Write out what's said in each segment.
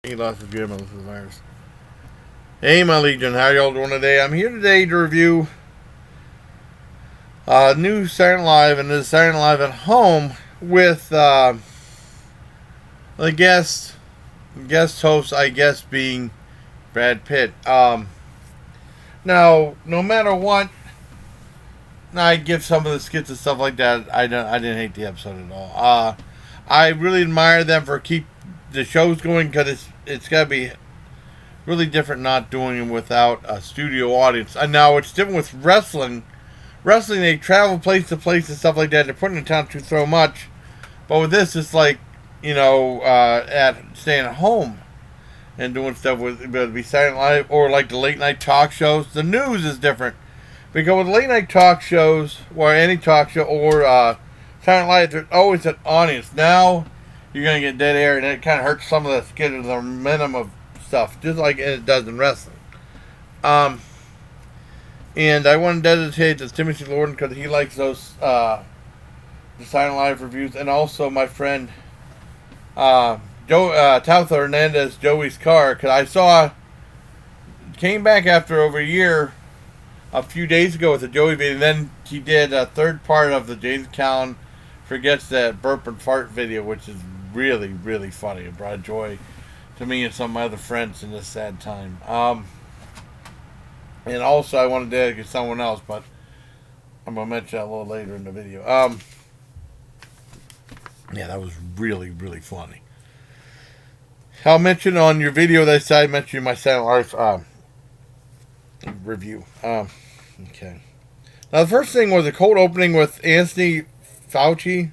He lost his grandmother to the virus. Hey, my Legion, how y'all doing today? I'm here today to review new Saturday Night Live, and this is Saturday Night Live at home with the guest host, I guess, being Brad Pitt. Now, no matter what, I give some of the skits and stuff like that. I didn't hate the episode at all. I really admire them for keep the shows going because it's got to be really different not doing it without a studio audience. And now it's different with wrestling. Wrestling, they travel place to place and stuff like that. They're putting in town to throw much, but with this, it's like at staying at home and doing stuff with whether it be Saturday Night Live or like the late night talk shows. The news is different because with late night talk shows or any talk show or Saturday Night Live, there's always an audience. Now you're gonna get dead air, and it kind of hurts some of the skit and the momentum of stuff, just like it does in wrestling. And I want to dedicate to Timothy Lorden because he likes those the Saturday Night Live reviews, and also my friend Tabitha Hernandez, Joey's car, because I saw came back after over a year a few days ago with the Joey video, and then he did a third part of the Jason Callan Forgets That Burp and Fart video, which is really, really funny. It brought joy to me and some of my other friends in this sad time. And also I want to dedicate someone else, but I'm going to mention that a little later in the video. Yeah, that was really, really funny. I'll mention on your video that I mentioned in my Saturday Night review. Okay. Now the first thing was a cold opening with Anthony Fauci,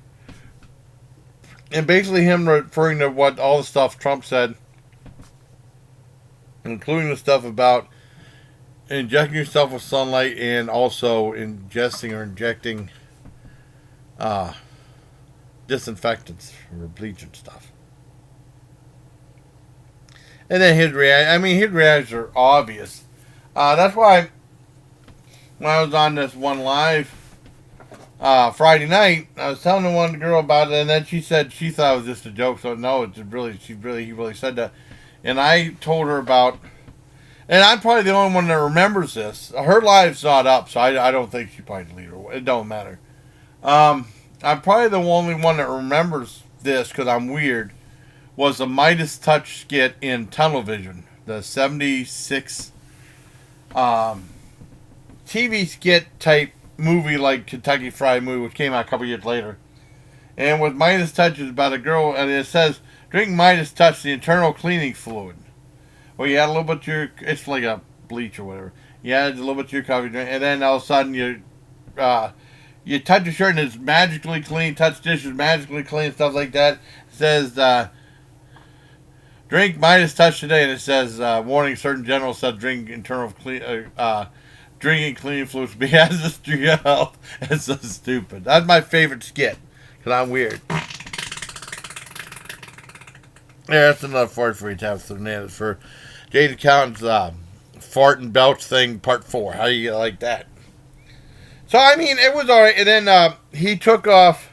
and basically him referring to what all the stuff Trump said, including the stuff about injecting yourself with sunlight and also ingesting or injecting disinfectants or bleach and stuff. And then his reactions are obvious. That's why when I was on this one live Friday night, I was telling the one girl about it, and then she said she thought it was just a joke. So no, he really said that. And I told her about, and I'm probably the only one that remembers this. Her live's not up, so I don't think she probably deleted it. It don't matter. I'm probably the only one that remembers this because I'm weird. Was the Midas Touch skit in Tunnel Vision, the '76 TV skit type movie like Kentucky Fried Movie, which came out a couple years later. And with Midas Touch is about a girl, and it says, drink Midas Touch, the internal cleaning fluid. Well, you add a little bit to your, it's like a bleach or whatever. You add a little bit to your coffee drink, and then all of a sudden you touch your shirt and it's magically clean, touch dishes magically clean, stuff like that. It says, drink Midas Touch today, and it says, warning, certain generals said drink drinking cleaning fluids be hazardous to your health. It's so stupid. That's my favorite skit, because I'm weird. Yeah, that's another fart for you, Tabitha Hernandez, for Jason Callan's fart and belch thing, part 4. How do you like that? So, I mean, it was alright, and then he took off.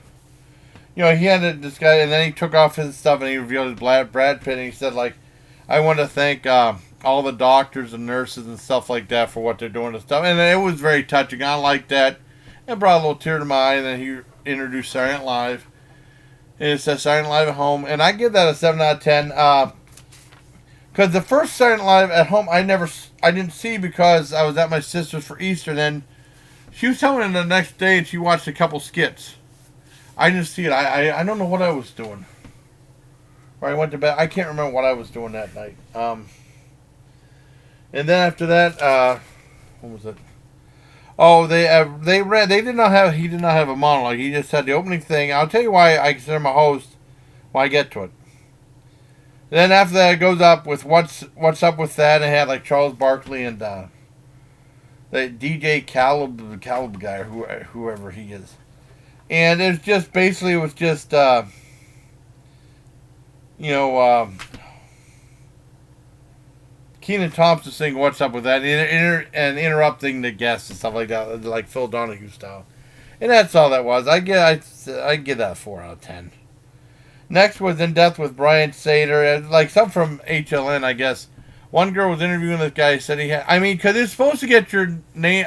He had this guy, and then he took off his stuff, and he revealed his Brad Pitt, and he said, like, I want to thank all the doctors and nurses and stuff like that for what they're doing and stuff. And it was very touching. I liked that. It brought a little tear to my eye, and then he introduced Saturday Night Live. And it says Saturday Night Live at home, and I give that a 7 out of 10. Because the first Saturday Night Live at home, I didn't see because I was at my sister's for Easter, and then she was telling me the next day, and she watched a couple skits. I didn't see it. I don't know what I was doing. Or I went to bed. I can't remember what I was doing that night. And then after that, what was it? Oh, he did not have a monologue. He just had the opening thing. I'll tell you why I consider him a host when I get to it. And then after that, it goes up with what's up with that. And it had like Charles Barkley and the DJ Caleb guy, or whoever he is. And it was just basically Kenan Thompson saying what's up with that and interrupting the guests and stuff like that, like Phil Donahue style. And that's all that was. I give that a 4 out of 10. Next was In Depth with Brian Sater, like some from HLN, I guess. One girl was interviewing this guy. Said he had, I mean, because it's supposed to get your mind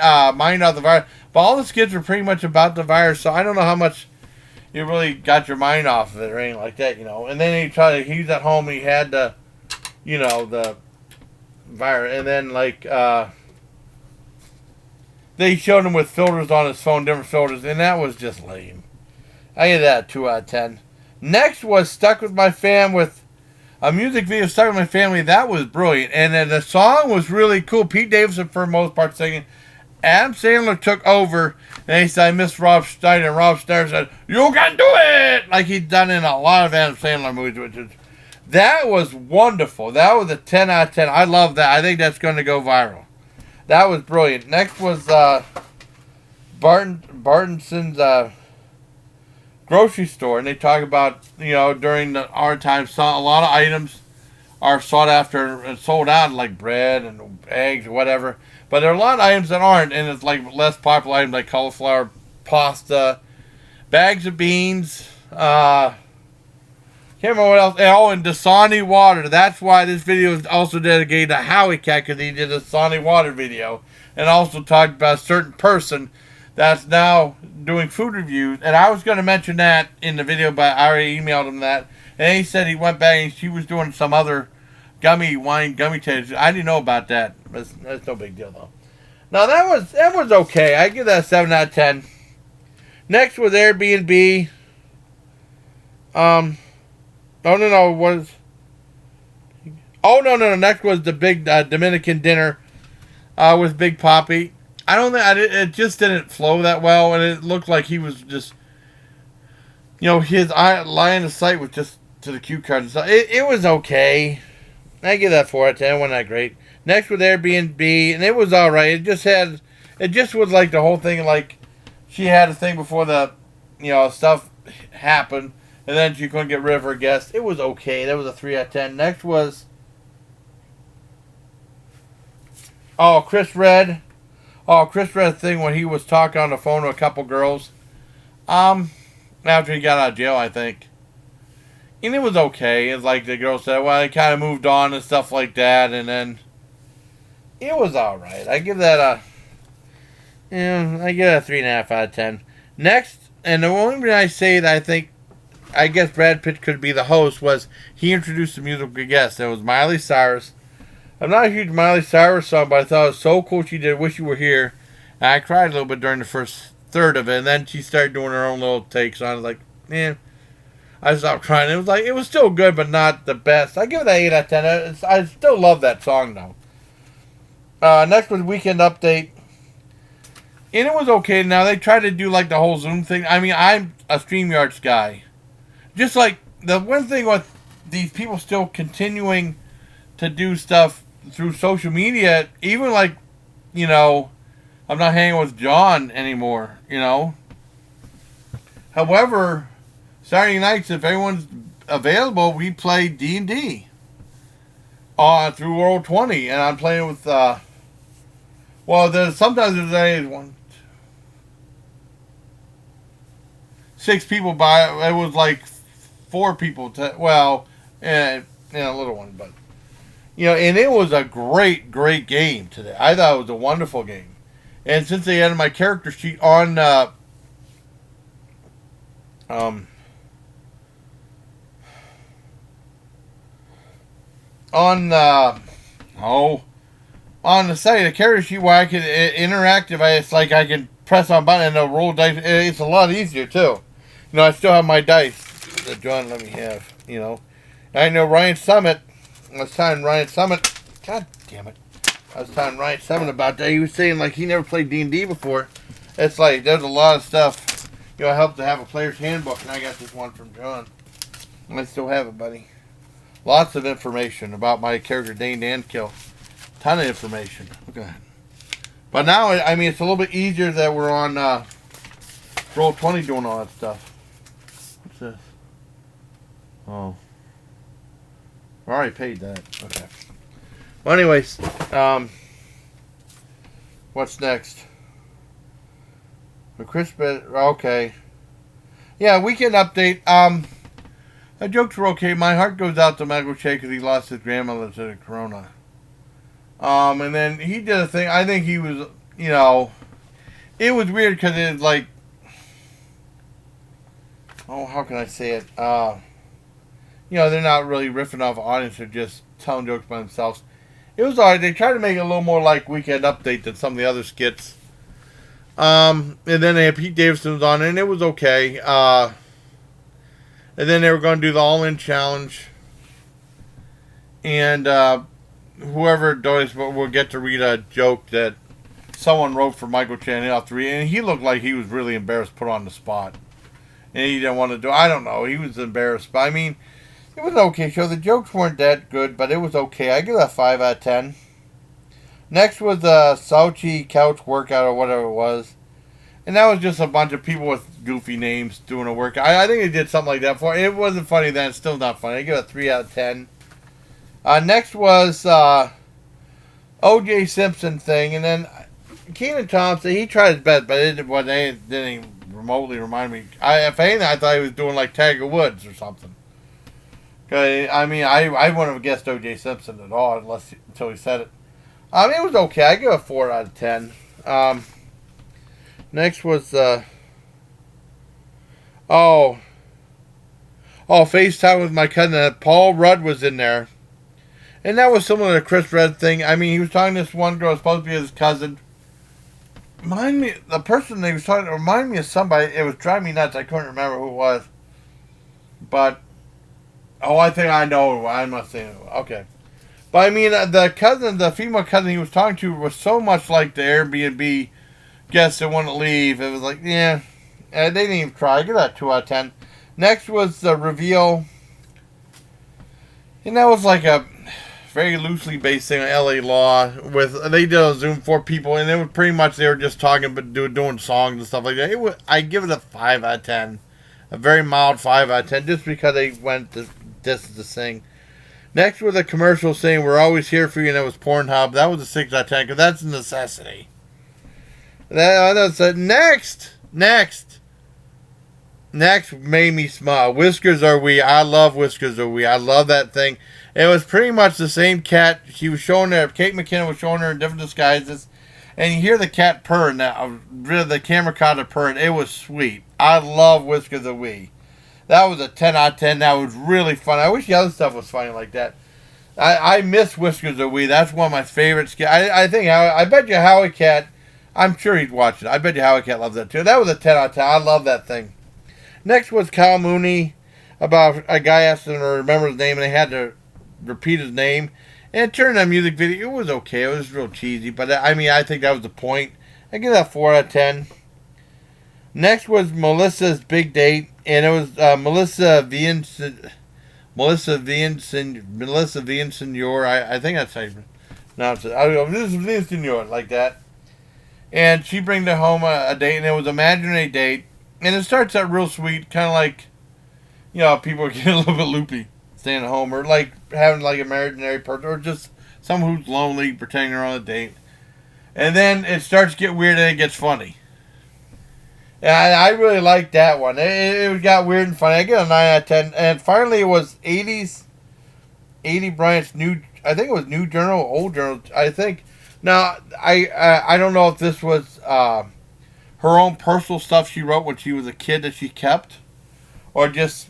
off the virus, but all the skits were pretty much about the virus. So I don't know how much you really got your mind off of it or anything like that, you know. And then he's at home. He had the, you know, the virus, and then like they showed him with filters on his phone, different filters, and that was just lame. I give that a 2 out of 10. Next was Stuck With My Fam with a music video, Stuck With My Family. That was brilliant. And then the song was really cool. Pete Davidson, for the most part, singing. Adam Sandler took over, and he said, I miss Rob Schneider. And Rob Schneider said, you can do it! Like he'd done in a lot of Adam Sandler movies. That was wonderful. That was a 10 out of 10. I love that. I think that's going to go viral. That was brilliant. Next was Bartonson's grocery store, and they talk about, you know, during our time, a lot of items are sought after and sold out, like bread and eggs or whatever, but there are a lot of items that aren't, and it's like less popular items like cauliflower, pasta, bags of beans, can't remember what else. Oh, and Dasani water. That's why this video is also dedicated to Howie Cat, because he did a Dasani water video and also talked about a certain person that's now doing food reviews. And I was going to mention that in the video, but I already emailed him that. And he said he went back and she was doing some other gummy taste. I didn't know about that. That's no big deal, though. Now, that was okay. I give that a 7 out of 10. Next was Airbnb. Next was the big Dominican dinner with Big Papi. I don't think it just didn't flow that well, and it looked like he was just, you know, his line of sight was just to the cue cards and stuff. It was okay. I give that 4 out of 10. It wasn't that great. Next was Airbnb, and it was all right. It just was like the whole thing, like she had a thing before the, you know, stuff happened, and then she couldn't get rid of her guests. It was okay. That was a 3 out of 10. Next was Chris Redd. Chris Redd thing when he was talking on the phone to a couple girls. After he got out of jail, I think. And it was okay. It's like the girl said, well, he kind of moved on and stuff like that, and then it was alright. I give that a 3.5 out of 10. Next, and the only reason I say that I guess Brad Pitt could be the host was he introduced the musical guest. It was Miley Cyrus. I'm not a huge Miley Cyrus song, but I thought it was so cool she did Wish You Were Here. And I cried a little bit during the first third of it, and then she started doing her own little takes on it. Like, I stopped crying. It was still good, but not the best. I give it an 8 out of 10. I still love that song, though. Next was Weekend Update. And it was okay. Now, they tried to do, like, the whole Zoom thing. I mean, I'm a StreamYards guy. Just like, the one thing with these people still continuing to do stuff through social media, even like, you know, I'm not hanging with John anymore, you know. However, Saturday nights, if everyone's available, we play D&D through World 20, and I'm playing with, sometimes there's 6 people by, it was like 4 people, and a little one, but, you know, and it was a great, great game today. I thought it was a wonderful game. And since they added my character sheet on the site, the character sheet where I can interact, it's like I can press on a button and it'll roll dice. It's a lot easier too. You know, I still have my dice that John let me have, you know. I know Ryan Summit. I was telling Ryan Summit. God damn it. I was telling Ryan Summit about that. He was saying, like, he never played D&D before. It's like, there's a lot of stuff. You know, it helps to have a player's handbook, and I got this one from John. I still have it, buddy. Lots of information about my character, Dane Dankill. Ton of information. Look at that. But now, I mean, it's a little bit easier that we're on Roll20 doing all that stuff. What's this? Oh. I already paid that. Okay. Well, anyways, what's next? Okay. Yeah, Weekend Update. The jokes were okay. My heart goes out to Michael Che because he lost his grandmother to the corona. And then he did a thing. I think he was, it was weird because it's like, oh, how can I say it? They're not really riffing off audience; they're just telling jokes by themselves. It was alright. They tried to make it a little more like Weekend Update than some of the other skits. And then they had Pete Davidson was on it, and it was okay. And then they were going to do the All-In Challenge. And whoever does will get to read a joke that someone wrote for Michael Chan off to read. And he looked like he was really embarrassed, put on the spot. And he didn't want to do it. I don't know. He was embarrassed. But, I mean, it was an okay show. The jokes weren't that good, but it was okay. I give it a 5 out of 10. Next was the Sauchi Couch Workout or whatever it was. And that was just a bunch of people with goofy names doing a workout. I think they did something like that for it. It wasn't funny then. It's still not funny. I give it a 3 out of 10. Next was O.J. Simpson thing. And then Kenan Thompson, he tried his best, but it didn't even remotely remind me. If anything, I thought he was doing like Tiger Woods or something. I mean, I wouldn't have guessed O.J. Simpson at all until he said it. It was okay. I give it a 4 out of 10. Next was FaceTime with my cousin. Paul Rudd was in there, and that was similar to Chris Red thing. I mean, he was talking to this one girl supposed to be his cousin. The person they was talking to reminded me of somebody. It was driving me nuts. I couldn't remember who it was, but I think I know. I must say okay. But I mean, the female cousin he was talking to was so much like the Airbnb guests that wouldn't leave. It was like, yeah, they didn't even try. I give that 2 out of 10. Next was the reveal, and that was like a very loosely based thing on LA law. They did a Zoom 4 people, and it was pretty much they were just talking, but doing songs and stuff like that. I give it a 5 out of 10, a very mild 5 out of 10, just because they went the distance to sing. Next was a commercial saying "We're always here for you," and that was Pornhub. That was a 6 out of 10 because that's a necessity. That's it. Next made me smile. Whiskers Are We. I love Whiskers Are We. I love that thing. It was pretty much the same cat. She was showing her. Kate McKinnon was showing her in different disguises, and you hear the cat purr. Now, the camera caught her purring. It was sweet. I love Whiskers Are We. That was a 10 out of 10. That was really fun. I wish the other stuff was funny like that. I miss Whiskers Are We. That's one of my favorites. I bet you Howie Cat. I'm sure he'd watch it. I bet you Howie Cat loves that too. That was a 10 out of 10. I love that thing. Next was Cal Mooney, about a guy asked him to remember his name, and they had to repeat his name. And it turned that music video. It was okay. It was real cheesy, but I mean, I think that was the point. I give that 4 out of 10. Next was Melissa's Big Date, and it was Melissa Villaseñor. I think that's how you pronounce it. I don't know. This is Villaseñor, like that. And she brings her home a date, and it was an imaginary date. And it starts out real sweet, kind of like, people are getting a little bit loopy, staying at home, or like having like an imaginary person, or just someone who's lonely, pretending they're on a date. And then it starts to get weird, and it gets funny. And I really liked that one. It got weird and funny. I get a 9 out of 10. And finally, it was 80 Bryant's new, I think it was New Journal, Old Journal, I think. Now, I don't know if this was her own personal stuff she wrote when she was a kid that she kept, or just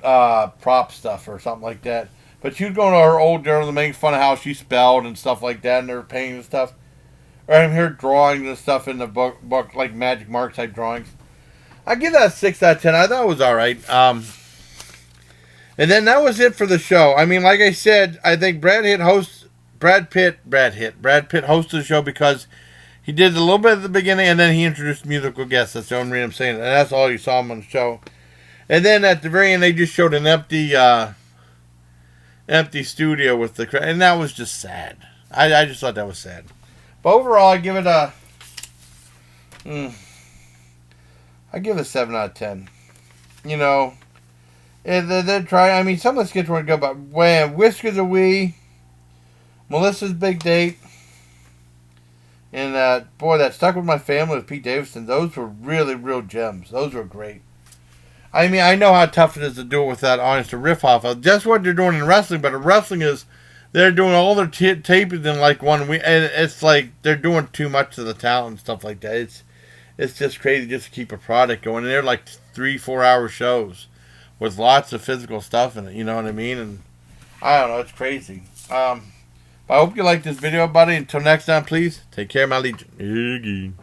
prop stuff or something like that. But she was going to her old journal to make fun of how she spelled and stuff like that, and her painting and stuff. Or her drawings and stuff in the book, like Magic Mark type drawings. I give that a 6 out of 10. I thought it was alright. And then that was it for the show. I mean, like I said, I think Brad Pitt hosted the show because he did a little bit at the beginning, and then he introduced musical guests. That's the only reason I'm saying it. And that's all you saw him on the show. And then at the very end, they just showed an empty studio with the, and that was just sad. I just thought that was sad. But overall, I give it a 7 out of 10. They're trying. I mean, some of the skits weren't good, but when Whiskers Are We, Melissa's Big Date, and that Stuck With My Family with Pete Davidson, those were really real gems. Those were great. I mean, I know how tough it is to do it with that honest to riff off of. Just what they're doing in wrestling, but in wrestling is they're doing all their tapings in like 1 week, and it's like they're doing too much to the talent and stuff like that. It's just crazy just to keep a product going. And they're like 3-4 hour shows with lots of physical stuff in it. You know what I mean? And I don't know, it's crazy. But I hope you like this video, buddy. Until next time, please take care, my legion. Iggy.